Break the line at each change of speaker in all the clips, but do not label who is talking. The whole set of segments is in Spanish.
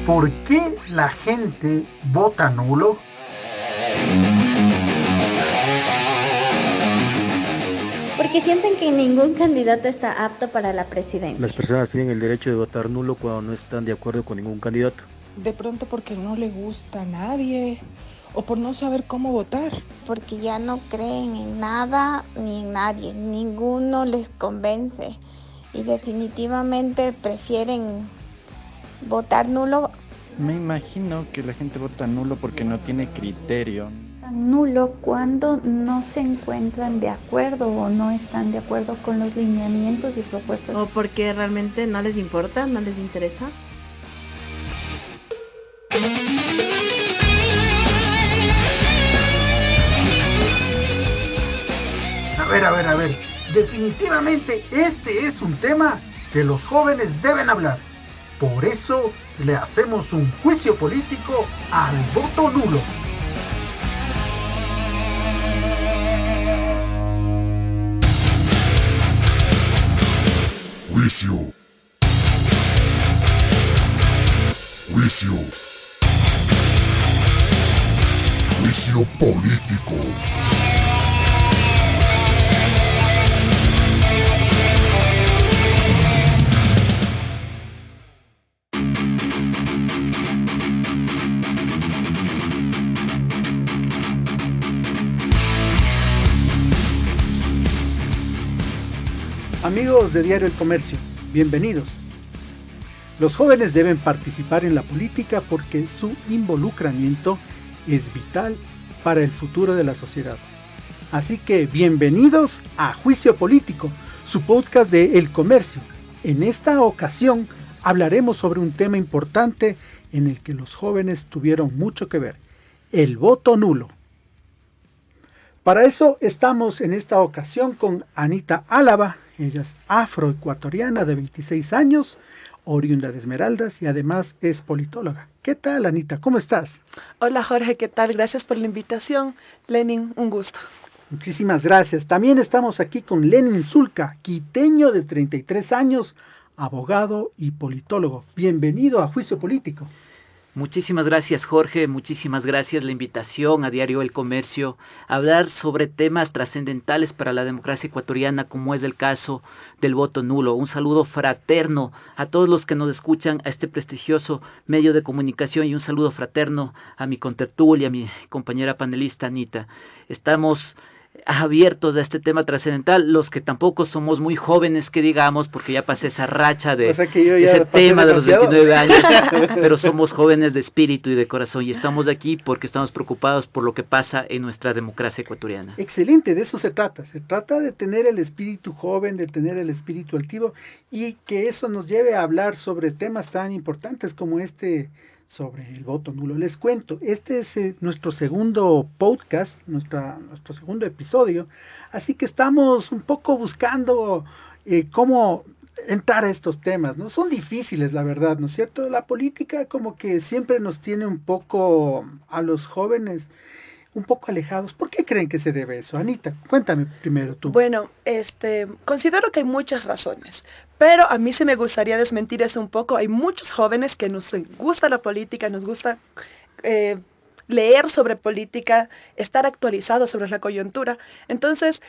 ¿Por qué la gente vota nulo?
Porque sienten que ningún candidato está apto para la presidencia.
Las personas tienen el derecho de votar nulo cuando no están de acuerdo con ningún candidato.
De pronto porque no le gusta a nadie o por no saber cómo votar.
Porque ya no creen en nada ni en nadie, ninguno les convence y definitivamente prefieren votar nulo.
Me imagino que la gente vota nulo porque no tiene criterio.
Nulo cuando no se encuentran de acuerdo o no están de acuerdo con los lineamientos y propuestas.
O porque realmente no les importa, no les interesa.
A ver. Definitivamente este es un tema que los jóvenes deben hablar. Por eso le hacemos un juicio político al voto nulo.
Juicio. Juicio político.
Amigos de Diario El Comercio, bienvenidos. Los jóvenes deben participar en la política porque su involucramiento es vital para el futuro de la sociedad. Así que bienvenidos a Juicio Político, su podcast de El Comercio. En esta ocasión hablaremos sobre un tema importante en el que los jóvenes tuvieron mucho que ver, el voto nulo. Para eso estamos en esta ocasión con Anita Álava. Ella es afroecuatoriana de 26 años, oriunda de Esmeraldas y además es politóloga. ¿Qué tal, Anita? ¿Cómo estás?
Hola Jorge, ¿qué tal? Gracias por la invitación. Lenin, un gusto.
Muchísimas gracias. También estamos aquí con Lenin Zulka, quiteño de 33 años, abogado y politólogo. Bienvenido a Juicio Político.
Muchísimas gracias, Jorge, muchísimas gracias la invitación a Diario El Comercio a hablar sobre temas trascendentales para la democracia ecuatoriana, como es el caso del voto nulo. Un saludo fraterno a todos los que nos escuchan a este prestigioso medio de comunicación y un saludo fraterno a mi contertulia, a mi compañera panelista Anita. Estamos abiertos a este tema trascendental, los que tampoco somos muy jóvenes, que digamos, porque ya pasé esa racha de ese tema de los 29 años, pero somos jóvenes de espíritu y de corazón y estamos aquí porque estamos preocupados por lo que pasa en nuestra democracia ecuatoriana.
Excelente, de eso se trata de tener el espíritu joven, de tener el espíritu altivo y que eso nos lleve a hablar sobre temas tan importantes como sobre el voto nulo. Les cuento, este es nuestro segundo podcast, nuestro segundo episodio, así que estamos un poco buscando cómo entrar a estos temas, ¿no? Son difíciles, la verdad, ¿no es cierto? La política como que siempre nos tiene un poco a los jóvenes un poco alejados. ¿Por qué creen que se debe eso? Anita, cuéntame primero tú.
Bueno, considero que hay muchas razones, pero a mí sí me gustaría desmentir eso un poco. Hay muchos jóvenes que nos gusta la política, nos gusta leer sobre política, estar actualizados sobre la coyuntura. Entonces,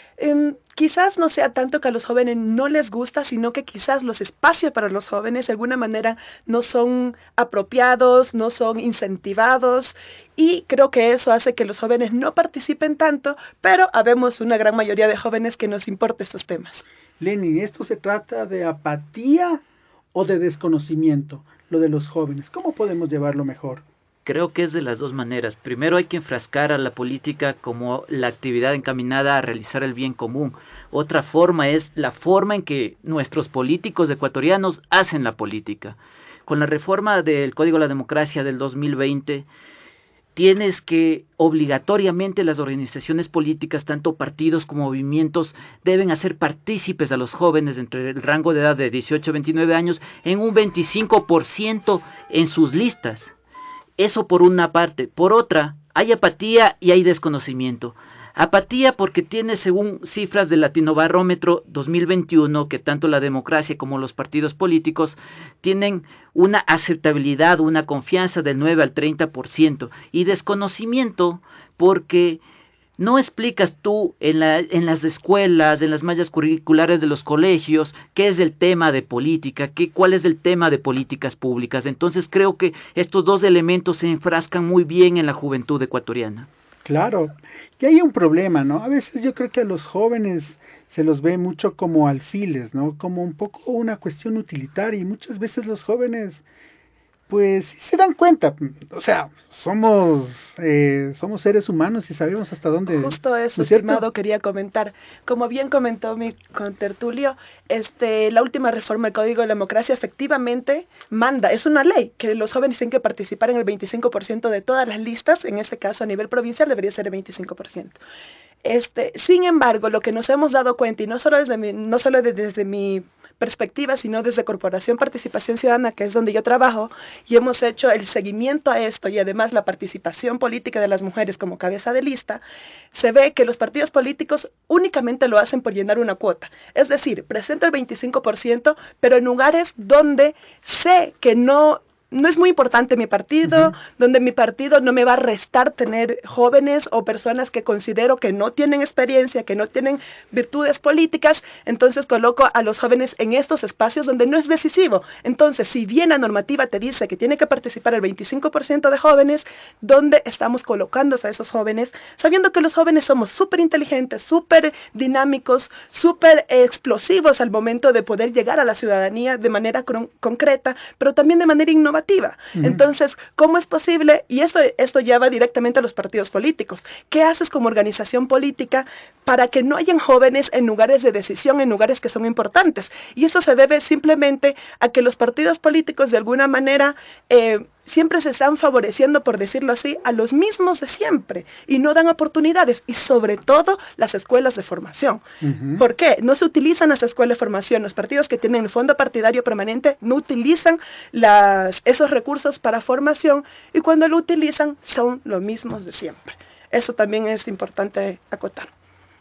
quizás no sea tanto que a los jóvenes no les gusta, sino que quizás los espacios para los jóvenes de alguna manera no son apropiados, no son incentivados, y creo que eso hace que los jóvenes no participen tanto, pero habemos una gran mayoría de jóvenes que nos importa estos temas.
Lenin, ¿esto se trata de apatía o de desconocimiento, lo de los jóvenes? ¿Cómo podemos llevarlo mejor?
Creo que es de las dos maneras. Primero hay que enfrascar a la política como la actividad encaminada a realizar el bien común. Otra forma es la forma en que nuestros políticos ecuatorianos hacen la política. Con la reforma del Código de la Democracia del 2020, tienes que obligatoriamente las organizaciones políticas, tanto partidos como movimientos, deben hacer partícipes a los jóvenes entre el rango de edad de 18 a 29 años en un 25% en sus listas. Eso por una parte. Por otra, hay apatía y hay desconocimiento. Apatía porque tiene, según cifras del Latinobarómetro 2021, que tanto la democracia como los partidos políticos tienen una aceptabilidad, una confianza del 9 al 30%, y desconocimiento porque no explicas tú en las escuelas, en las mallas curriculares de los colegios, qué es el tema de política, cuál es el tema de políticas públicas. Entonces creo que estos dos elementos se enfrascan muy bien en la juventud ecuatoriana.
Claro, y hay un problema, ¿no? A veces yo creo que a los jóvenes se los ve mucho como alfiles, ¿no? Como un poco una cuestión utilitaria, y muchas veces los jóvenes, pues sí se dan cuenta, o sea, somos seres humanos y sabemos hasta dónde.
Justo eso,
¿no es cierto?
estimado, quería comentar. Como bien comentó mi contertulio, la última reforma del Código de la Democracia efectivamente manda, es una ley, que los jóvenes tienen que participar en el 25% de todas las listas, en este caso a nivel provincial debería ser el 25%. Sin embargo, lo que nos hemos dado cuenta, y no solo desde mi perspectiva, sino desde Corporación Participación Ciudadana, que es donde yo trabajo, y hemos hecho el seguimiento a esto y además la participación política de las mujeres como cabeza de lista, se ve que los partidos políticos únicamente lo hacen por llenar una cuota. Es decir, presenta el 25%, pero en lugares donde sé que no es muy importante mi partido, donde mi partido no me va a restar tener jóvenes o personas que considero que no tienen experiencia, que no tienen virtudes políticas, entonces coloco a los jóvenes en estos espacios donde no es decisivo. Entonces, si bien la normativa te dice que tiene que participar el 25% de jóvenes, ¿dónde estamos colocando a esos jóvenes? Sabiendo que los jóvenes somos súper inteligentes, súper dinámicos, súper explosivos al momento de poder llegar a la ciudadanía de manera concreta, pero también de manera innovativa. Entonces, ¿cómo es posible? Y esto ya va directamente a los partidos políticos. ¿Qué haces como organización política para que no hayan jóvenes en lugares de decisión, en lugares que son importantes? Y esto se debe simplemente a que los partidos políticos de alguna manera siempre se están favoreciendo, por decirlo así, a los mismos de siempre y no dan oportunidades, y sobre todo las escuelas de formación. ¿Por qué? No se utilizan las escuelas de formación. Los partidos que tienen el fondo partidario permanente no utilizan esos recursos para formación, y cuando lo utilizan son los mismos de siempre. Eso también es importante acotar.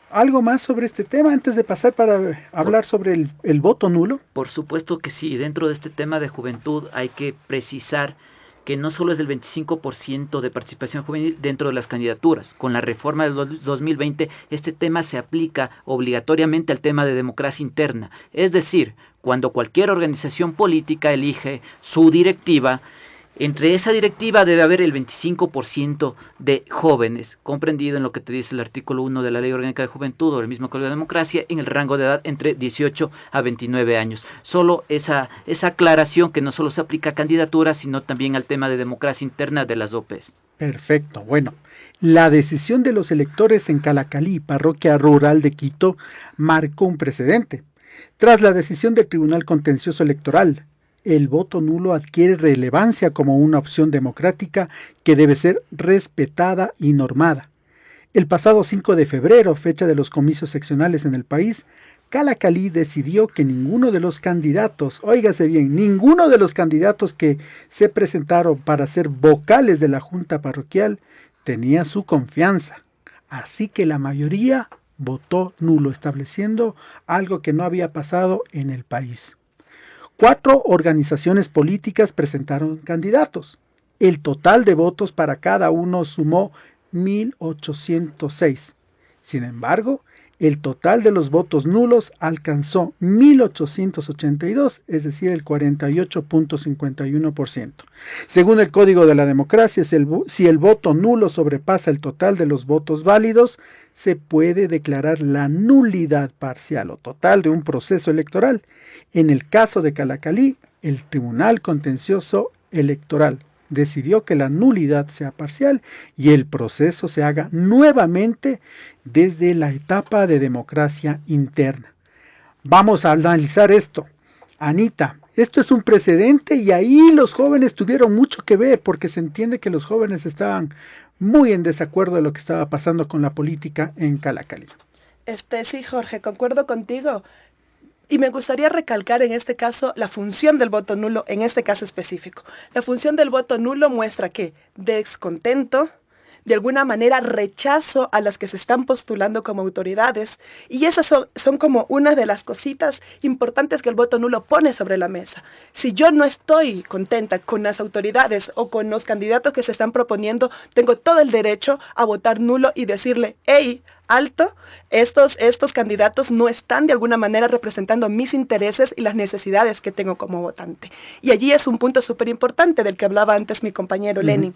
¿Algo más sobre este tema antes de pasar para hablar sobre el voto nulo?
Por supuesto que sí. Dentro de este tema de juventud hay que precisar que no solo es el 25% de participación juvenil dentro de las candidaturas. Con la reforma del 2020, este tema se aplica obligatoriamente al tema de democracia interna. Es decir, cuando cualquier organización política elige su directiva, entre esa directiva debe haber el 25% de jóvenes, comprendido en lo que te dice el artículo 1 de la Ley Orgánica de Juventud o el mismo Código de Democracia, en el rango de edad entre 18 a 29 años. Solo esa aclaración, que no solo se aplica a candidaturas, sino también al tema de democracia interna de las OPs.
Perfecto. Bueno, la decisión de los electores en Calacalí, parroquia rural de Quito, marcó un precedente. Tras la decisión del Tribunal Contencioso Electoral, el voto nulo adquiere relevancia como una opción democrática que debe ser respetada y normada. El pasado 5 de febrero, fecha de los comicios seccionales en el país, Calacalí decidió que ninguno de los candidatos, óigase bien, ninguno de los candidatos que se presentaron para ser vocales de la Junta Parroquial tenía su confianza. Así que la mayoría votó nulo, estableciendo algo que no había pasado en el país. 4 organizaciones políticas presentaron candidatos. El total de votos para cada uno sumó 1.806. Sin embargo, el total de los votos nulos alcanzó 1.882, es decir, el 48.51%. Según el Código de la Democracia, si el voto nulo sobrepasa el total de los votos válidos, se puede declarar la nulidad parcial o total de un proceso electoral. En el caso de Calacalí, el Tribunal Contencioso Electoral decidió que la nulidad sea parcial y el proceso se haga nuevamente desde la etapa de democracia interna. Vamos a analizar esto. Anita, esto es un precedente y ahí los jóvenes tuvieron mucho que ver, porque se entiende que los jóvenes estaban muy en desacuerdo de lo que estaba pasando con la política en Calacalí.
Sí, Jorge, concuerdo contigo. Y me gustaría recalcar en este caso la función del voto nulo, en este caso específico. La función del voto nulo muestra que descontento, de alguna manera rechazo a las que se están postulando como autoridades. Y esas son como una de las cositas importantes que el voto nulo pone sobre la mesa. Si yo no estoy contenta con las autoridades o con los candidatos que se están proponiendo, tengo todo el derecho a votar nulo y decirle, hey, alto, estos candidatos no están de alguna manera representando mis intereses y las necesidades que tengo como votante. Y allí es un punto súper importante del que hablaba antes mi compañero Lenin.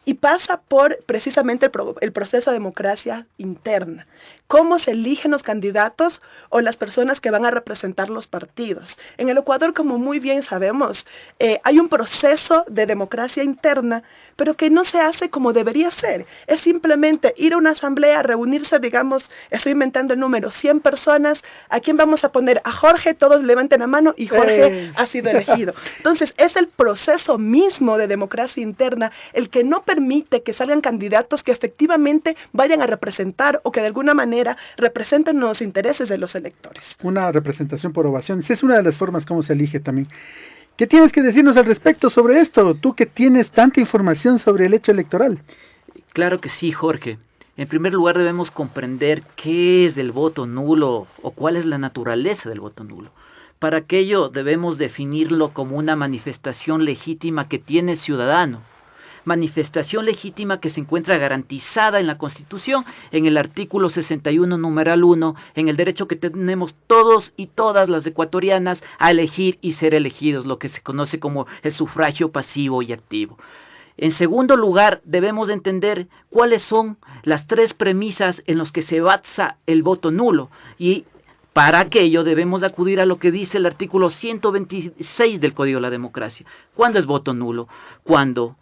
Y pasa por precisamente el proceso de democracia interna. Cómo se eligen los candidatos o las personas que van a representar los partidos. En el Ecuador, como muy bien sabemos, hay un proceso de democracia interna, pero que no se hace como debería ser. Es simplemente ir a una asamblea, reunirse, digamos, estoy inventando el número, 100 personas. ¿A quién vamos a poner? A Jorge, todos levanten la mano y Jorge ha sido elegido. Entonces, es el proceso mismo de democracia interna el que no permite que salgan candidatos que efectivamente vayan a representar o que de alguna manera representen los intereses de los electores.
Una representación por ovación. Esa es una de las formas como se elige también. ¿Qué tienes que decirnos al respecto sobre esto? Tú que tienes tanta información sobre el hecho electoral.
Claro que sí, Jorge. En primer lugar debemos comprender qué es el voto nulo o cuál es la naturaleza del voto nulo. Para aquello debemos definirlo como una manifestación legítima que tiene el ciudadano. Manifestación legítima que se encuentra garantizada en la Constitución, en el artículo 61, numeral 1, en el derecho que tenemos todos y todas las ecuatorianas a elegir y ser elegidos, lo que se conoce como el sufragio pasivo y activo. En segundo lugar, debemos entender cuáles son las tres premisas en las que se basa el voto nulo, y para aquello debemos acudir a lo que dice el artículo 126 del Código de la Democracia. ¿Cuándo es voto nulo? Cuando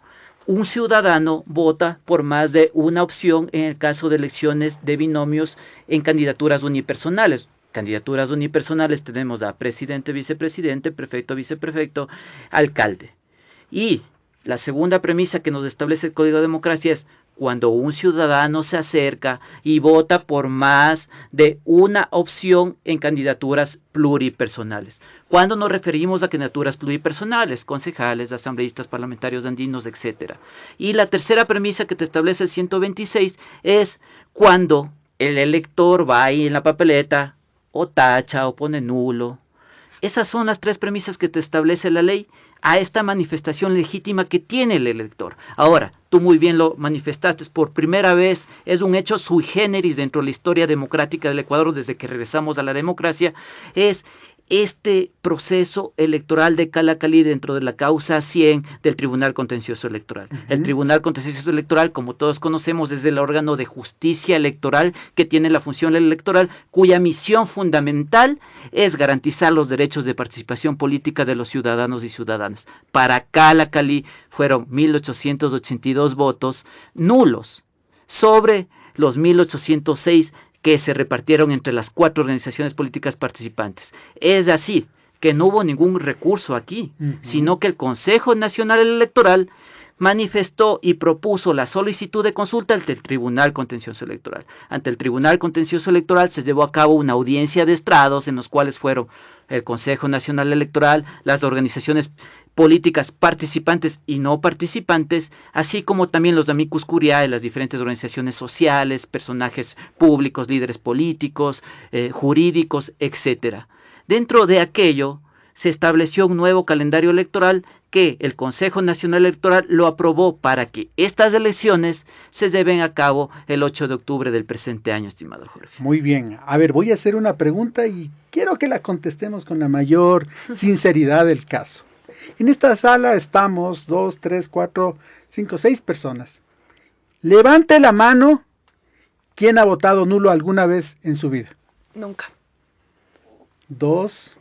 un ciudadano vota por más de una opción en el caso de elecciones de binomios en candidaturas unipersonales. Candidaturas unipersonales tenemos a presidente, vicepresidente, prefecto, viceprefecto, alcalde. Y la segunda premisa que nos establece el Código de Democracia es cuando un ciudadano se acerca y vota por más de una opción en candidaturas pluripersonales. ¿Cuándo nos referimos a candidaturas pluripersonales? Concejales, asambleístas, parlamentarios andinos, etc. Y la tercera premisa que te establece el 126 es cuando el elector va ahí en la papeleta o tacha o pone nulo. Esas son las tres premisas que te establece la ley a esta manifestación legítima que tiene el elector. Ahora, tú muy bien lo manifestaste, por primera vez es un hecho sui generis dentro de la historia democrática del Ecuador desde que regresamos a la democracia, es este proceso electoral de Cala-Cali dentro de la causa 100 del Tribunal Contencioso Electoral. El Tribunal Contencioso Electoral, como todos conocemos, es el órgano de justicia electoral que tiene la función electoral, cuya misión fundamental es garantizar los derechos de participación política de los ciudadanos y ciudadanas. Para Cala-Cali fueron 1.882 votos nulos sobre los 1.806 que se repartieron entre las 4 organizaciones políticas participantes. Es así que no hubo ningún recurso aquí, sino que el Consejo Nacional Electoral manifestó y propuso la solicitud de consulta ante el Tribunal Contencioso Electoral. Ante el Tribunal Contencioso Electoral se llevó a cabo una audiencia de estrados en los cuales fueron el Consejo Nacional Electoral, las organizaciones políticas participantes y no participantes, así como también los amicus curiae, las diferentes organizaciones sociales, personajes públicos, líderes políticos, jurídicos, etc. Dentro de aquello se estableció un nuevo calendario electoral que el Consejo Nacional Electoral lo aprobó para que estas elecciones se lleven a cabo el 8 de octubre del presente año, estimado Jorge.
Muy bien. A ver, voy a hacer una pregunta y quiero que la contestemos con la mayor sinceridad del caso. En esta sala estamos 2, 3, 4, 5, 6 personas. Levante la mano, ¿quién ha votado nulo alguna vez en su vida?
Nunca.
2.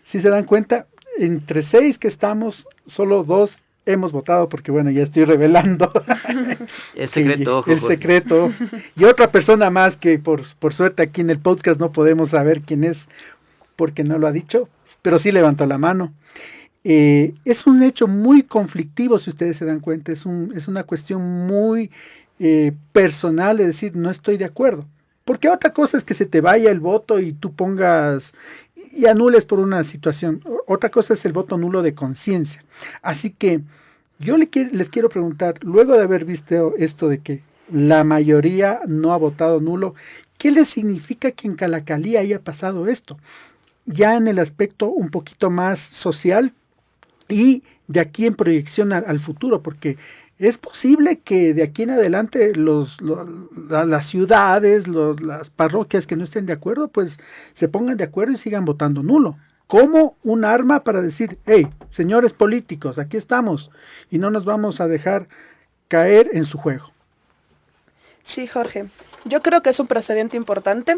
Si se dan cuenta, entre 6 que estamos, solo 2 hemos votado, porque bueno, ya estoy revelando.
El secreto.
El secreto. Y otra persona más que por suerte aquí en el podcast no podemos saber quién es, porque no lo ha dicho, pero sí levantó la mano. Es un hecho muy conflictivo, si ustedes se dan cuenta, es una cuestión muy personal, es decir, no estoy de acuerdo. Porque otra cosa es que se te vaya el voto y tú pongas y anules por una situación. Otra cosa es el voto nulo de conciencia. Así que Yo les quiero preguntar, luego de haber visto esto de que la mayoría no ha votado nulo, ¿qué le significa que en Calacalí haya pasado esto? Ya en el aspecto un poquito más social y de aquí en proyección al futuro, porque es posible que de aquí en adelante las ciudades, las parroquias que no estén de acuerdo, pues se pongan de acuerdo y sigan votando nulo. Como un arma para decir, hey, señores políticos, aquí estamos y no nos vamos a dejar caer en su juego.
Sí, Jorge, yo creo que es un precedente importante.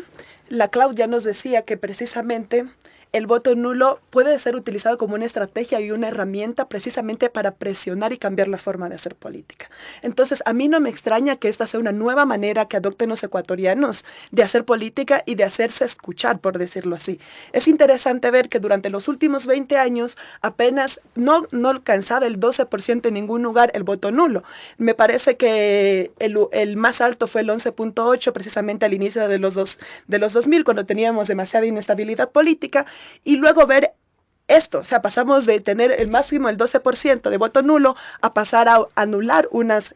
La Claudia nos decía que precisamente el voto nulo puede ser utilizado como una estrategia y una herramienta precisamente para presionar y cambiar la forma de hacer política. Entonces, a mí no me extraña que esta sea una nueva manera que adopten los ecuatorianos de hacer política y de hacerse escuchar, por decirlo así. Es interesante ver que durante los últimos 20 años apenas no alcanzaba el 12% en ningún lugar el voto nulo. Me parece que el más alto fue el 11.8%, precisamente al inicio de los 2000, cuando teníamos demasiada inestabilidad política. Y luego ver esto, o sea, pasamos de tener el máximo el 12% de voto nulo a pasar a anular unas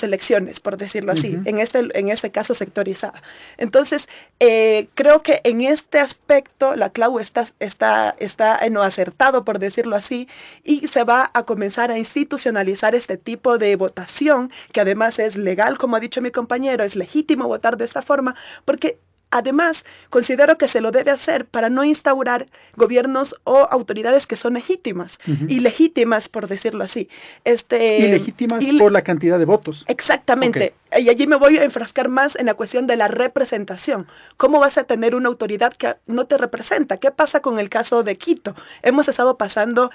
elecciones, por decirlo así, en este caso sectorizada. Entonces, creo que en este aspecto la Clau está en lo acertado, por decirlo así, y se va a comenzar a institucionalizar este tipo de votación, que además es legal, como ha dicho mi compañero, es legítimo votar de esta forma, porque además, considero que se lo debe hacer para no instaurar gobiernos o autoridades que son legítimas, ilegítimas, por decirlo así.
Ilegítimas por la cantidad de votos.
Exactamente. Okay. Y allí me voy a enfrascar más en la cuestión de la representación. ¿Cómo vas a tener una autoridad que no te representa? ¿Qué pasa con el caso de Quito? Hemos estado pasando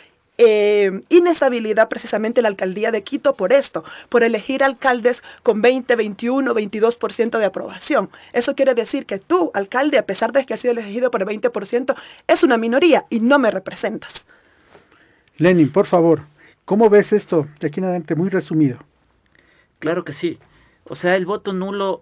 inestabilidad precisamente en la alcaldía de Quito por esto, por elegir alcaldes con 20, 21, 22% de aprobación. Eso quiere decir que tú, alcalde, a pesar de que has sido elegido por el 20%, es una minoría y no me representas.
Lenin, por favor, ¿cómo ves esto de aquí en adelante? Muy resumido.
Claro que sí. O sea, el voto nulo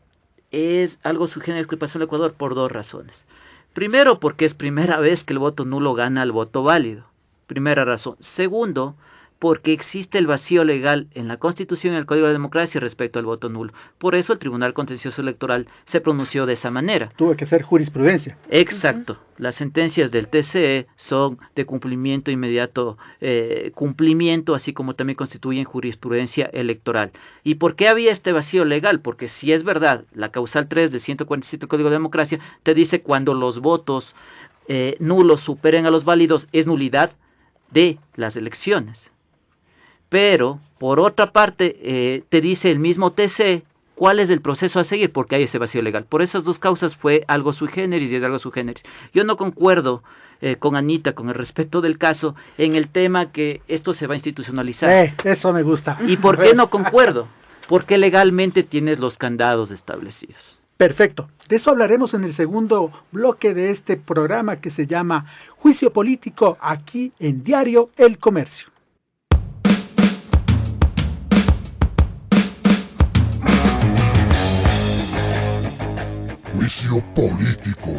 es algo subgénero que pasó en el Ecuador por dos razones. Primero, porque es primera vez que el voto nulo gana al voto válido. Primera razón. Segundo, porque existe el vacío legal en la Constitución y en el Código de Democracia respecto al voto nulo. Por eso el Tribunal Contencioso Electoral se pronunció de esa manera.
Tuvo que ser jurisprudencia.
Exacto. Las sentencias del TCE son de cumplimiento inmediato, así como también constituyen jurisprudencia electoral. ¿Y por qué había este vacío legal? Porque si es verdad, la causal 3 de 147 del Código de Democracia te dice cuando los votos nulos superen a los válidos es nulidad de las elecciones. Pero, por otra parte, te dice el mismo TC cuál es el proceso a seguir, porque hay ese vacío legal. Por esas dos causas fue algo sui generis y es algo sui generis. Yo no concuerdo con Anita, con el respeto del caso, en el tema que esto se va a institucionalizar.
Eso me gusta.
¿Y por qué no concuerdo? Porque legalmente tienes los candados establecidos.
Perfecto. De eso hablaremos en el segundo bloque de este programa que se llama Juicio Político, aquí en Diario El Comercio.
Juicio Político.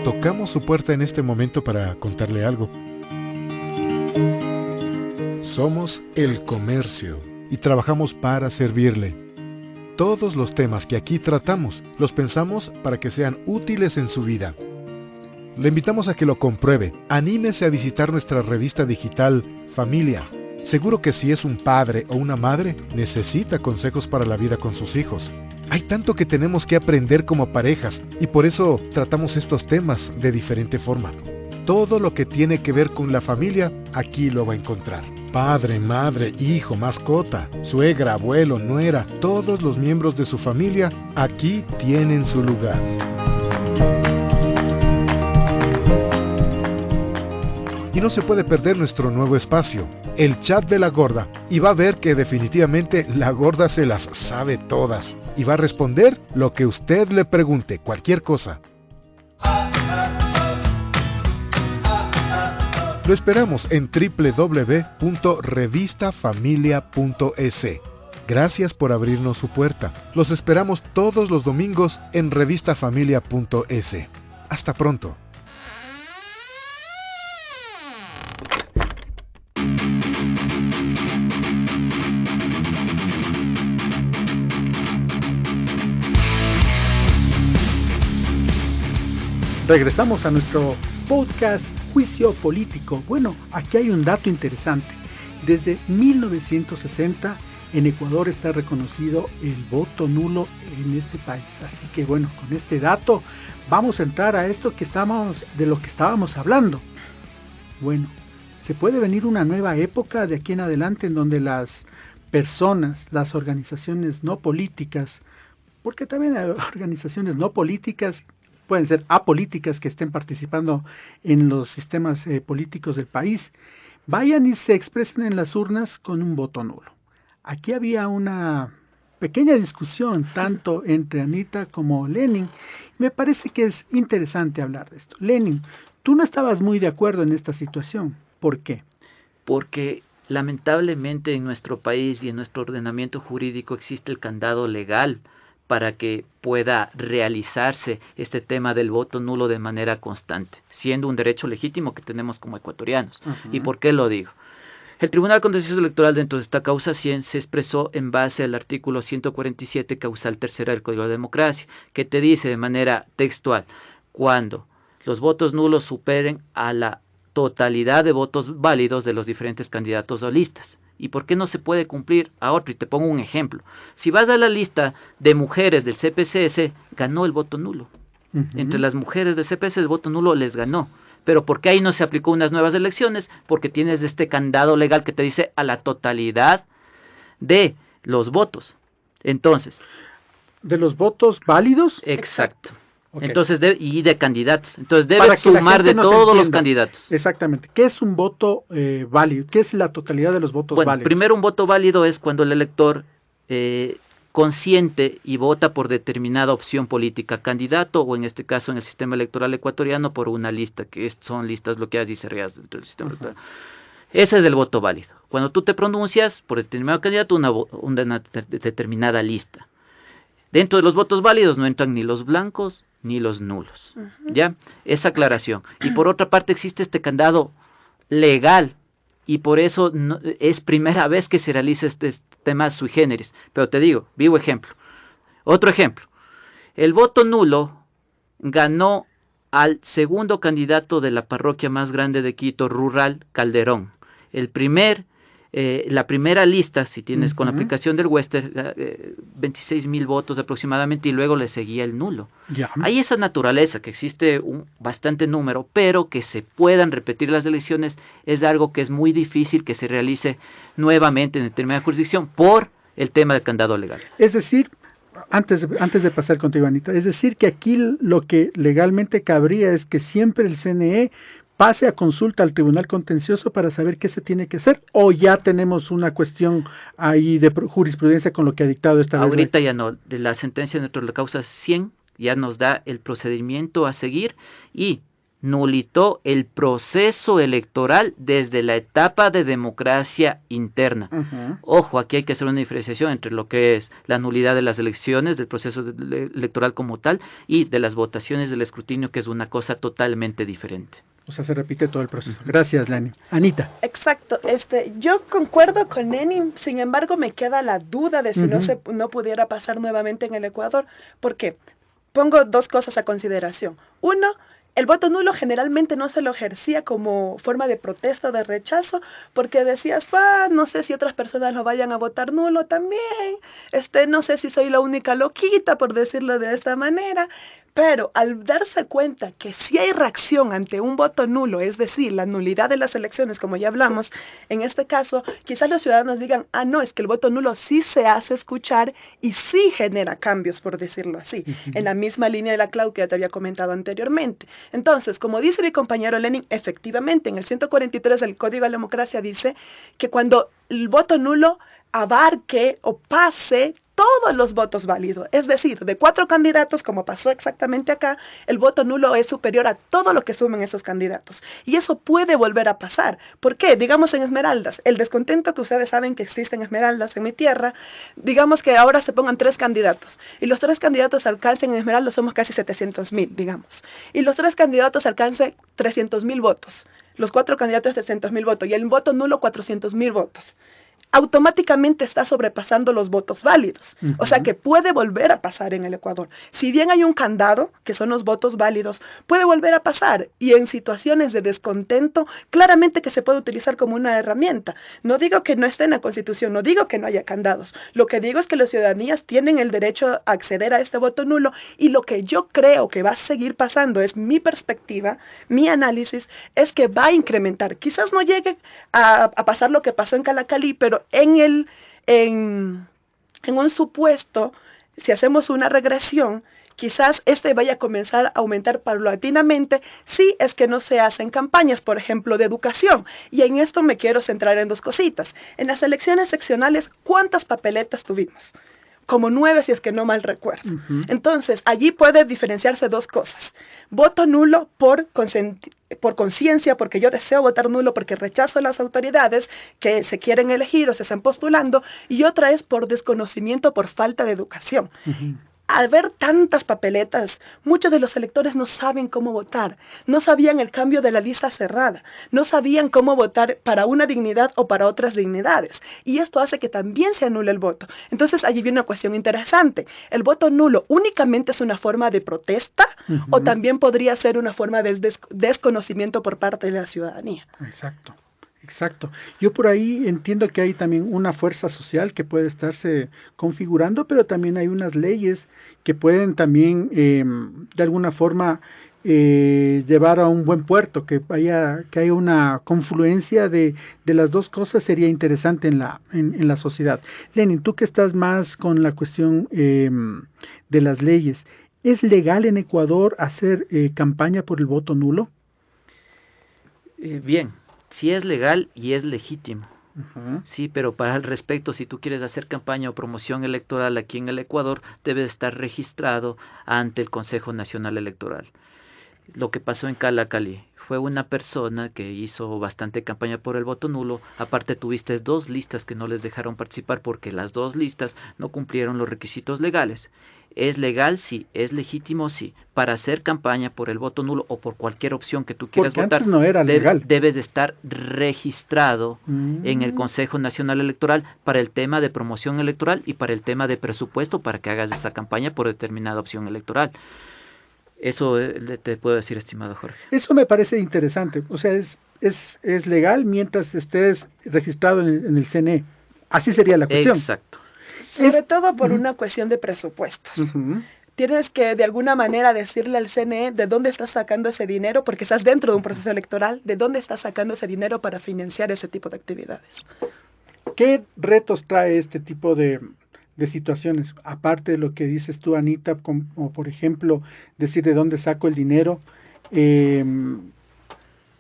Tocamos su puerta en este momento para contarle algo. Somos El Comercio y trabajamos para servirle. Todos los temas que aquí tratamos los pensamos para que sean útiles en su vida. Le invitamos a que lo compruebe. Anímese a visitar nuestra revista digital Familia. Seguro que si es un padre o una madre, necesita consejos para la vida con sus hijos. Hay tanto que tenemos que aprender como parejas y por eso tratamos estos temas de diferente forma. Todo lo que tiene que ver con la familia, aquí lo va a encontrar. Padre, madre, hijo, mascota, suegra, abuelo, nuera, todos los miembros de su familia, aquí tienen su lugar. Y no se puede perder nuestro nuevo espacio, el chat de la gorda, y va a ver que definitivamente la gorda se las sabe todas y va a responder lo que usted le pregunte, cualquier cosa. Lo esperamos en www.revistafamilia.es. Gracias por abrirnos su puerta. Los esperamos todos los domingos en revistafamilia.es. Hasta pronto.
Regresamos a nuestro podcast Juicio Político. Bueno, aquí hay un dato interesante. Desde 1960 en Ecuador está reconocido el voto nulo en este país. Así que bueno, con este dato vamos a entrar a esto de lo que estábamos hablando. Bueno, se puede venir una nueva época de aquí en adelante en donde las personas, las organizaciones no políticas, porque también hay organizaciones no políticas, pueden ser apolíticas que estén participando en los sistemas políticos del país, vayan y se expresen en las urnas con un voto nulo. Aquí había una pequeña discusión tanto entre Anita como Lenin. Me parece que es interesante hablar de esto. Lenin, tú no estabas muy de acuerdo en esta situación. ¿Por qué?
Porque lamentablemente en nuestro país y en nuestro ordenamiento jurídico existe el candado legal para que pueda realizarse este tema del voto nulo de manera constante, siendo un derecho legítimo que tenemos como ecuatorianos. ¿Y por qué lo digo? El Tribunal Contencioso Electoral dentro de esta causa 100 se expresó en base al artículo 147, causal tercera del Código de Democracia, que te dice de manera textual, cuando los votos nulos superen a la totalidad de votos válidos de los diferentes candidatos o listas. ¿Y por qué no se puede cumplir a otro? Y te pongo un ejemplo. Si vas a la lista de mujeres del CPCS, ganó el voto nulo. Entre las mujeres del CPCS el voto nulo les ganó. Pero ¿por qué ahí no se aplicó unas nuevas elecciones? Porque tienes este candado legal que te dice a la totalidad de los votos. Entonces.
¿De los votos válidos?
Exacto. Okay. Entonces, y de candidatos. Entonces debes sumar de todos los candidatos.
Exactamente. ¿Qué es un voto válido? ¿Qué es la totalidad de los votos válidos?
Primero, un voto válido es cuando el elector consiente y vota por determinada opción política, candidato, o en este caso en el sistema electoral ecuatoriano por una lista, que son listas bloqueadas y cerradas dentro del sistema electoral. Ese es el voto válido. Cuando tú te pronuncias por determinado candidato, una determinada lista. Dentro de los votos válidos no entran ni los blancos ni los nulos. ¿Ya? Esa aclaración. Y por otra parte existe este candado legal y por eso es primera vez que se realiza este tema sui generis. Pero te digo, vivo ejemplo. Otro ejemplo. El voto nulo ganó al segundo candidato de la parroquia más grande de Quito, Rural, Calderón. La primera lista, si tienes con la aplicación del Western, 26,000 votos aproximadamente, y luego le seguía el nulo. Hay esa naturaleza, que existe un bastante número, pero que se puedan repetir las elecciones es algo que es muy difícil que se realice nuevamente en determinada jurisdicción por el tema del candado legal.
Es decir, antes de pasar contigo, Anita, es decir que aquí lo que legalmente cabría es que siempre el CNE pase a consulta al Tribunal Contencioso para saber qué se tiene que hacer, o ya tenemos una cuestión ahí de jurisprudencia con lo que ha dictado esta vez.
Ahorita ya no, de la sentencia dentro de la causa 100 ya nos da el procedimiento a seguir y nulitó el proceso electoral desde la etapa de democracia interna. Ojo, aquí hay que hacer una diferenciación entre lo que es la nulidad de las elecciones, del proceso electoral como tal, y de las votaciones del escrutinio, que es una cosa totalmente diferente.
O sea, se repite todo el proceso. Gracias, Lenin. Anita.
Exacto. Yo concuerdo con Lenin, sin embargo me queda la duda de si no pudiera pasar nuevamente en el Ecuador. ¿Por qué? Pongo dos cosas a consideración. Uno, el voto nulo generalmente no se lo ejercía como forma de protesta o de rechazo, porque decías, no sé si otras personas lo vayan a votar nulo también, no sé si soy la única loquita, por decirlo de esta manera. Pero al darse cuenta que si hay reacción ante un voto nulo, es decir, la nulidad de las elecciones, como ya hablamos, en este caso, quizás los ciudadanos digan, no, es que el voto nulo sí se hace escuchar y sí genera cambios, por decirlo así, en la misma línea de la clau que ya te había comentado anteriormente. Entonces, como dice mi compañero Lenin, efectivamente, en el 143 del Código de la Democracia dice que cuando el voto nulo abarque o pase todos los votos válidos. Es decir, de 4 candidatos, como pasó exactamente acá, el voto nulo es superior a todo lo que sumen esos candidatos. Y eso puede volver a pasar. ¿Por qué? Digamos en Esmeraldas, el descontento que ustedes saben que existe en Esmeraldas, en mi tierra, digamos que ahora se pongan 3 candidatos. Y los 3 candidatos alcancen en Esmeraldas, somos casi 700,000, digamos. Y los 3 candidatos alcancen 300,000 votos. Los 4 candidatos 300,000 votos. Y el voto nulo 400,000 votos. Automáticamente está sobrepasando los votos válidos. O sea que puede volver a pasar en el Ecuador. Si bien hay un candado, que son los votos válidos, puede volver a pasar. Y en situaciones de descontento, claramente que se puede utilizar como una herramienta. No digo que no esté en la Constitución, no digo que no haya candados. Lo que digo es que las ciudadanías tienen el derecho a acceder a este voto nulo, y lo que yo creo que va a seguir pasando, es mi perspectiva, mi análisis, es que va a incrementar. Quizás no llegue a pasar lo que pasó en Calacalí, pero en un supuesto, si hacemos una regresión, quizás este vaya a comenzar a aumentar paulatinamente si es que no se hacen campañas, por ejemplo, de educación. Y en esto me quiero centrar en 2 cositas. En las elecciones seccionales, ¿cuántas papeletas tuvimos? Como 9, si es que no mal recuerdo. Entonces, allí puede diferenciarse 2 cosas. Voto nulo por conciencia, porque yo deseo votar nulo porque rechazo a las autoridades que se quieren elegir o se están postulando, y otra es por desconocimiento, por falta de educación. Al ver tantas papeletas, muchos de los electores no saben cómo votar, no sabían el cambio de la lista cerrada, no sabían cómo votar para una dignidad o para otras dignidades. Y esto hace que también se anule el voto. Entonces allí viene una cuestión interesante. ¿El voto nulo únicamente es una forma de protesta o también podría ser una forma de desconocimiento por parte de la ciudadanía?
Exacto. Exacto. Yo por ahí entiendo que hay también una fuerza social que puede estarse configurando, pero también hay unas leyes que pueden también de alguna forma llevar a un buen puerto, que haya una confluencia de las 2 cosas sería interesante en la sociedad. Lenin, tú que estás más con la cuestión de las leyes, ¿es legal en Ecuador hacer campaña por el voto nulo?
Bien. Sí es legal y es legítimo. Sí, pero para el respecto, si tú quieres hacer campaña o promoción electoral aquí en el Ecuador, debes estar registrado ante el Consejo Nacional Electoral. Lo que pasó en Calacalí fue una persona que hizo bastante campaña por el voto nulo. Aparte tuviste 2 listas que no les dejaron participar porque las 2 listas no cumplieron los requisitos legales. ¿Es legal? Sí. ¿Es legítimo? Sí. Para hacer campaña por el voto nulo o por cualquier opción que tú quieras votar,
antes no era legal.
Debes de estar registrado en el Consejo Nacional Electoral para el tema de promoción electoral y para el tema de presupuesto para que hagas esa campaña por determinada opción electoral. Eso te puedo decir, estimado Jorge.
Eso me parece interesante. O sea, es legal mientras estés registrado en el CNE. Así sería la cuestión.
Exacto.
Sobre todo por una cuestión de presupuestos. Tienes que de alguna manera decirle al CNE de dónde estás sacando ese dinero, porque estás dentro de un proceso electoral, de dónde estás sacando ese dinero para financiar ese tipo de actividades.
¿Qué retos trae este tipo de situaciones? Aparte de lo que dices tú, Anita, como por ejemplo decir de dónde saco el dinero,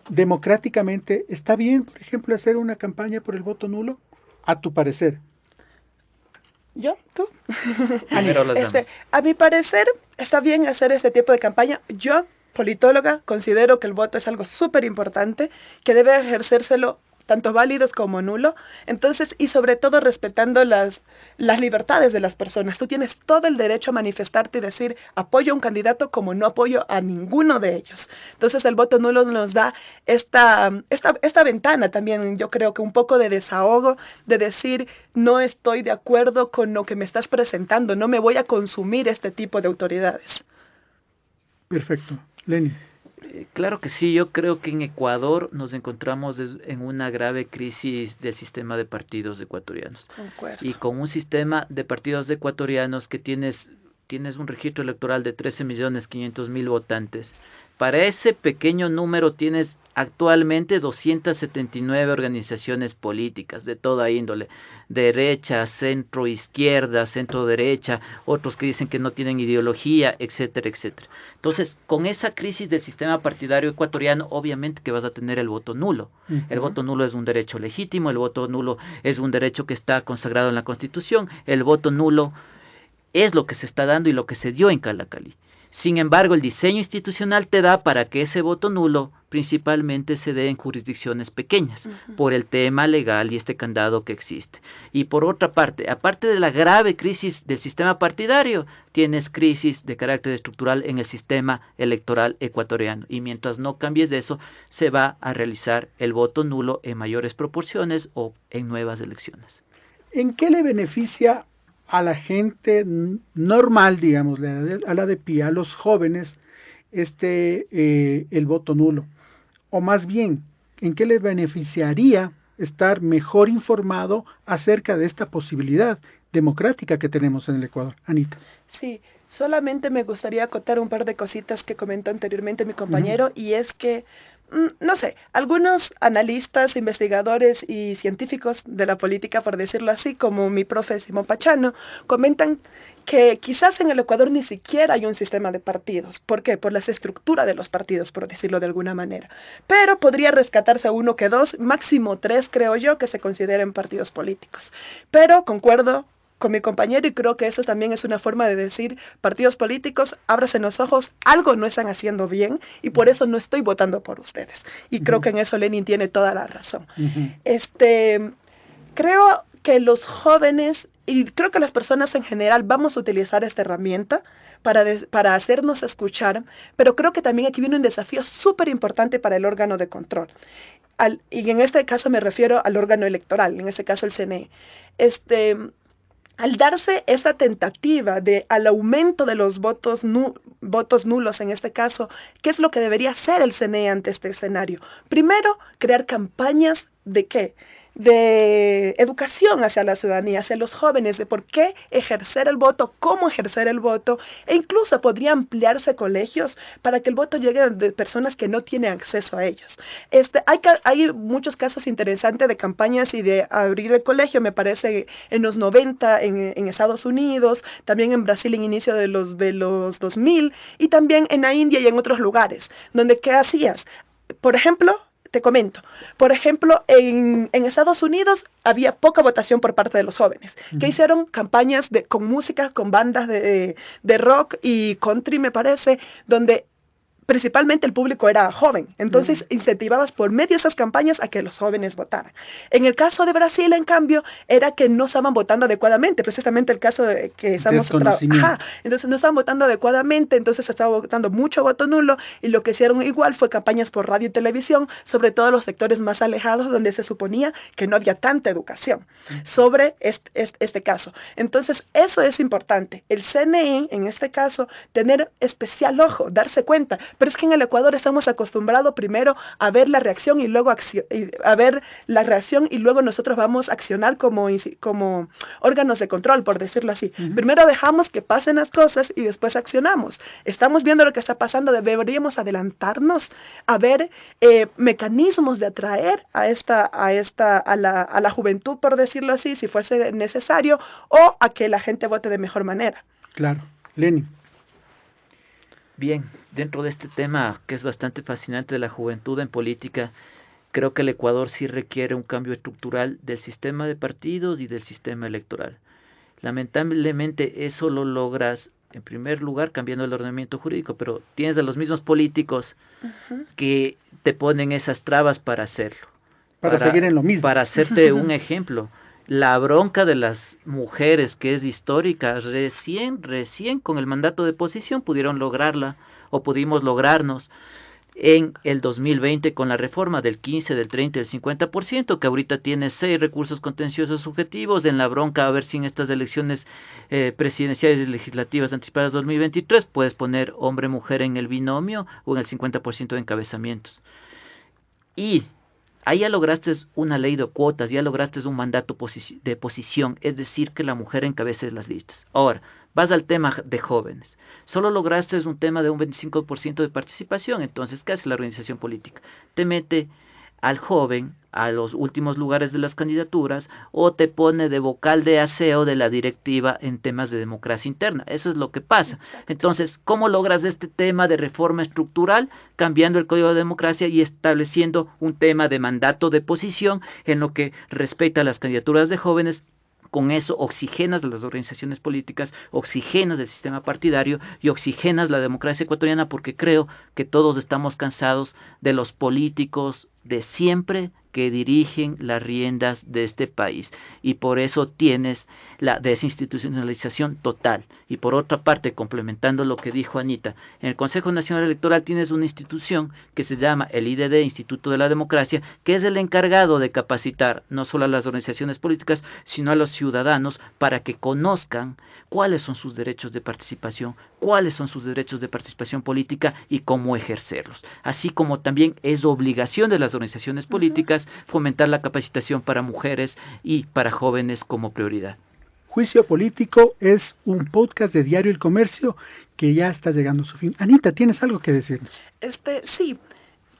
democráticamente, ¿está bien, por ejemplo, hacer una campaña por el voto nulo? A tu parecer.
¿Yo? ¿Tú?
A
mi parecer, está bien hacer este tipo de campaña. Yo, politóloga, considero que el voto es algo súper importante, que debe ejercérselo tanto válidos como nulo. Entonces, y sobre todo respetando las libertades de las personas. Tú tienes todo el derecho a manifestarte y decir apoyo a un candidato como no apoyo a ninguno de ellos. Entonces, el voto nulo nos da esta ventana también, yo creo que un poco de desahogo, de decir no estoy de acuerdo con lo que me estás presentando, no me voy a consumir este tipo de autoridades.
Perfecto. Lenny.
Claro que sí, yo creo que en Ecuador nos encontramos en una grave crisis del sistema de partidos ecuatorianos.
Concuerdo.
Y con un sistema de partidos ecuatorianos que tienes un registro electoral de 13.500.000 votantes, Para ese pequeño número tienes actualmente 279 organizaciones políticas de toda índole, derecha, centro, izquierda, centro derecha, otros que dicen que no tienen ideología, etcétera, etcétera. Entonces, con esa crisis del sistema partidario ecuatoriano, obviamente que vas a tener el voto nulo. El voto nulo es un derecho legítimo, el voto nulo es un derecho que está consagrado en la Constitución, el voto nulo es lo que se está dando y lo que se dio en Calacalí. Sin embargo, el diseño institucional te da para que ese voto nulo principalmente se dé en jurisdicciones pequeñas, por el tema legal y este candado que existe. Y por otra parte, aparte de la grave crisis del sistema partidario, tienes crisis de carácter estructural en el sistema electoral ecuatoriano. Y mientras no cambies de eso, se va a realizar el voto nulo en mayores proporciones o en nuevas elecciones.
¿En qué le beneficia a la gente normal, digamos, a la de pie, a los jóvenes, el voto nulo? O más bien, ¿en qué les beneficiaría estar mejor informado acerca de esta posibilidad democrática que tenemos en el Ecuador? Anita.
Sí, solamente me gustaría acotar un par de cositas que comentó anteriormente mi compañero, y es que no sé, algunos analistas, investigadores y científicos de la política, por decirlo así, como mi profe Simón Pachano, comentan que quizás en el Ecuador ni siquiera hay un sistema de partidos. ¿Por qué? Por la estructura de los partidos, por decirlo de alguna manera. Pero podría rescatarse uno que dos, máximo tres, creo yo, que se consideren partidos políticos. Pero concuerdo con mi compañero y creo que eso también es una forma de decir: partidos políticos, ábranse los ojos, algo no están haciendo bien y por eso no estoy votando por ustedes. Y creo que en eso Lenin tiene toda la razón. Creo que los jóvenes y creo que las personas en general vamos a utilizar esta herramienta para hacernos escuchar, pero creo que también aquí viene un desafío súper importante para el órgano de control. Y en este caso me refiero al órgano electoral, en este caso el CNE. Al darse esta tentativa al aumento de los votos nulos en este caso, ¿qué es lo que debería hacer el CNE ante este escenario? Primero, crear campañas ¿de qué? De educación hacia la ciudadanía, hacia los jóvenes, de por qué ejercer el voto, cómo ejercer el voto, e incluso podría ampliarse colegios para que el voto llegue a personas que no tienen acceso a ellos. Hay muchos casos interesantes de campañas y de abrir el colegio, me parece, en los 90 en Estados Unidos, también en Brasil en inicio de los 2000, y también en la India y en otros lugares, donde ¿qué hacías? Por ejemplo, te comento, por ejemplo, en Estados Unidos había poca votación por parte de los jóvenes, que hicieron campañas con música, con bandas de rock y country, me parece, donde principalmente el público era joven. Entonces incentivabas por medio de esas campañas a que los jóvenes votaran. En el caso de Brasil, en cambio, era que no estaban votando adecuadamente, precisamente el caso de que estamos... Entonces no estaban votando adecuadamente, entonces estaba votando mucho voto nulo, y lo que hicieron igual fue campañas por radio y televisión, sobre todo los sectores más alejados, donde se suponía que no había tanta educación sobre este caso. Entonces eso es importante. El CNE, en este caso, tener especial ojo, darse cuenta. Pero es que en el Ecuador estamos acostumbrados primero a ver la reacción y luego nosotros vamos a accionar como órganos de control, por decirlo así. Primero dejamos que pasen las cosas y después accionamos. Estamos viendo lo que está pasando, deberíamos adelantarnos a ver mecanismos de atraer a la juventud, por decirlo así, si fuese necesario, o a que la gente vote de mejor manera.
Claro. Lenin.
Bien, dentro de este tema que es bastante fascinante de la juventud en política, creo que el Ecuador sí requiere un cambio estructural del sistema de partidos y del sistema electoral. Lamentablemente eso lo logras, en primer lugar, cambiando el ordenamiento jurídico, pero tienes a los mismos políticos que te ponen esas trabas para hacerlo.
Para seguir en lo mismo.
Para hacerte un ejemplo. La bronca de las mujeres, que es histórica, recién con el mandato de posición pudieron lograrla, o pudimos lograrnos en el 2020 con la reforma del 15, del 30 y del 50%, que ahorita tiene 6 recursos contenciosos subjetivos, en la bronca a ver si en estas elecciones presidenciales y legislativas anticipadas 2023 puedes poner hombre-mujer en el binomio o en el 50% de encabezamientos. Y Ahí ya lograste una ley de cuotas, ya lograste un mandato de posición, es decir, que la mujer encabece las listas. Ahora, vas al tema de jóvenes. Solo lograste un tema de un 25% de participación. Entonces, ¿qué hace la organización política? Te mete al joven a los últimos lugares de las candidaturas o te pone de vocal de aseo de la directiva en temas de democracia interna. Eso es lo que pasa.
Exacto.
Entonces, ¿cómo logras este tema de reforma estructural? Cambiando el Código de Democracia y estableciendo un tema de mandato de posición en lo que respecta a las candidaturas de jóvenes. Con eso oxigenas las organizaciones políticas, oxigenas el sistema partidario y oxigenas la democracia ecuatoriana, porque creo que todos estamos cansados de los políticos de siempre que dirigen las riendas de este país, y por eso tienes la desinstitucionalización total. Y por otra parte, complementando lo que dijo Anita, en el Consejo Nacional Electoral tienes una institución que se llama el IDD, Instituto de la Democracia, que es el encargado de capacitar no solo a las organizaciones políticas, sino a los ciudadanos para que conozcan cuáles son sus derechos de participación, cuáles son sus derechos de participación política y cómo ejercerlos. Así como también es obligación de las organizaciones políticas fomentar la capacitación para mujeres y para jóvenes como prioridad.
Juicio Político es un podcast de Diario El Comercio que ya está llegando a su fin. Anita, ¿tienes algo que decirnos?
Sí,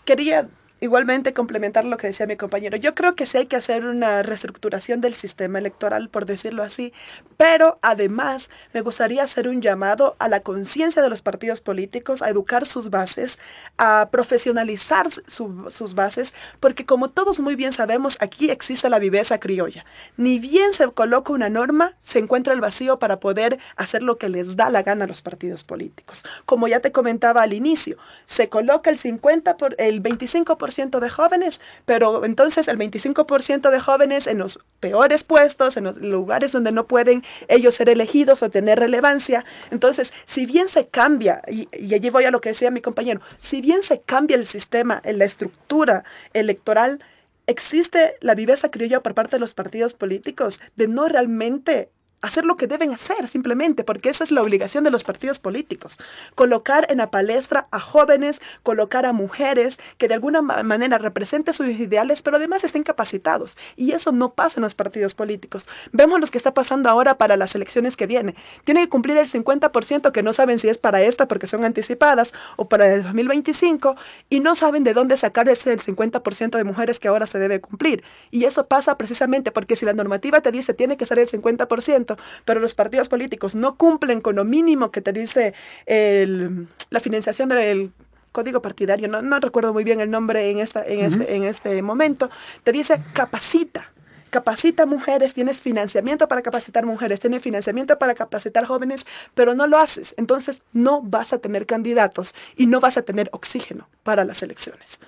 quería igualmente complementar lo que decía mi compañero. Yo creo que sí hay que hacer una reestructuración del sistema electoral, por decirlo así, pero además me gustaría hacer un llamado a la conciencia de los partidos políticos, a educar sus bases, a profesionalizar sus bases, porque como todos muy bien sabemos, aquí existe la viveza criolla. Ni bien se coloca una norma, se encuentra el vacío para poder hacer lo que les da la gana a los partidos políticos. Como ya te comentaba al inicio, se coloca el 25% de jóvenes, pero entonces el 25% de jóvenes en los peores puestos, en los lugares donde no pueden ellos ser elegidos o tener relevancia. Entonces, si bien se cambia, y allí voy a lo que decía mi compañero, si bien se cambia el sistema, en la estructura electoral, existe la viveza criolla por parte de los partidos políticos de no realmente hacer lo que deben hacer, simplemente, porque esa es la obligación de los partidos políticos. Colocar en la palestra a jóvenes, colocar a mujeres que de alguna manera representen sus ideales, pero además estén capacitados. Y eso no pasa en los partidos políticos. Vemos lo que está pasando ahora para las elecciones que vienen. Tienen que cumplir el 50% que no saben si es para esta porque son anticipadas o para el 2025 y no saben de dónde sacar ese 50% de mujeres que ahora se debe cumplir. Y eso pasa precisamente porque si la normativa te dice tiene que ser el 50%, pero los partidos políticos no cumplen con lo mínimo que te dice la financiación del código partidario, no recuerdo muy bien el nombre en este momento, te dice capacita mujeres, tienes financiamiento para capacitar mujeres, tienes financiamiento para capacitar jóvenes, pero no lo haces. Entonces no vas a tener candidatos y no vas a tener oxígeno para las elecciones.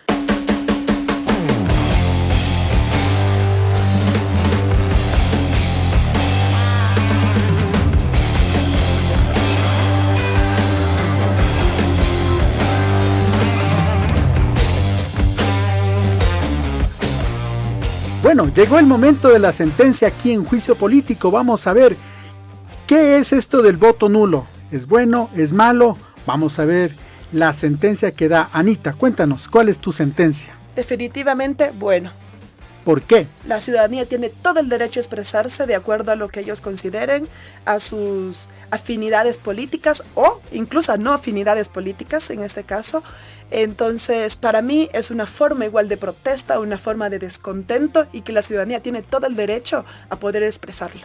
Bueno, llegó el momento de la sentencia aquí en Juicio Político. Vamos a ver qué es esto del voto nulo. ¿Es bueno? ¿Es malo? Vamos a ver la sentencia que da Anita. Cuéntanos, ¿cuál es tu sentencia?
Definitivamente bueno.
¿Por qué?
La ciudadanía tiene todo el derecho a expresarse de acuerdo a lo que ellos consideren, a sus afinidades políticas o incluso a no afinidades políticas en este caso. Entonces, para mí es una forma igual de protesta, una forma de descontento y que la ciudadanía tiene todo el derecho a poder expresarlo.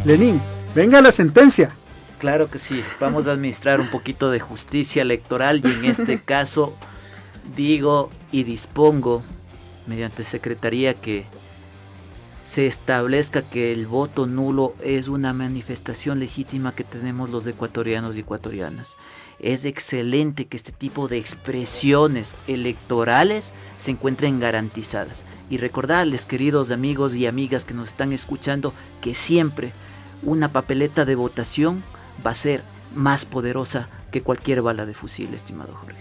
Lenín, venga la sentencia.
Claro que sí, vamos a administrar un poquito de justicia electoral y en este caso digo y dispongo mediante secretaría que se establezca que el voto nulo es una manifestación legítima que tenemos los ecuatorianos y ecuatorianas. Es excelente que este tipo de expresiones electorales se encuentren garantizadas. Y recordarles, queridos amigos y amigas que nos están escuchando, que siempre una papeleta de votación va a ser más poderosa que cualquier bala de fusil, estimado Jorge.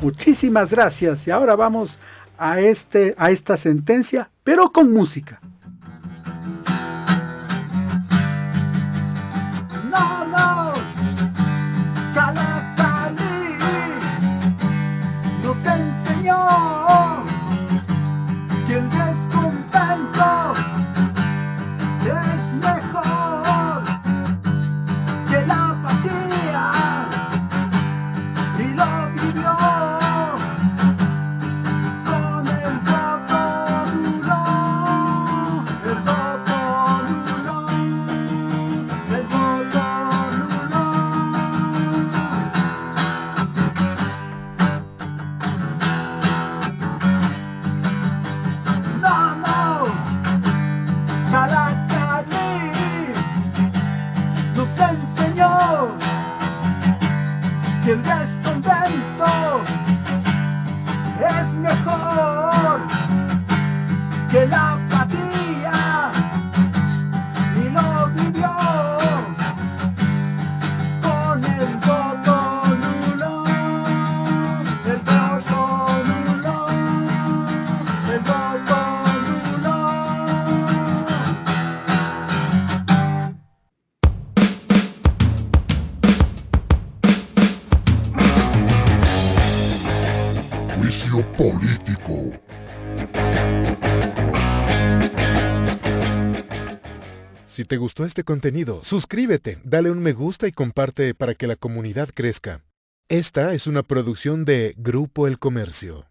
Muchísimas gracias. Y ahora vamos a esta sentencia, pero con música. que el descontento es mejor que la apatía, y lo vivió con el voto nulo, el voto nulo, el voto nulo.
Juicio político.
Si te gustó este contenido, suscríbete, dale un me gusta y comparte para que la comunidad crezca. Esta es una producción de Grupo El Comercio.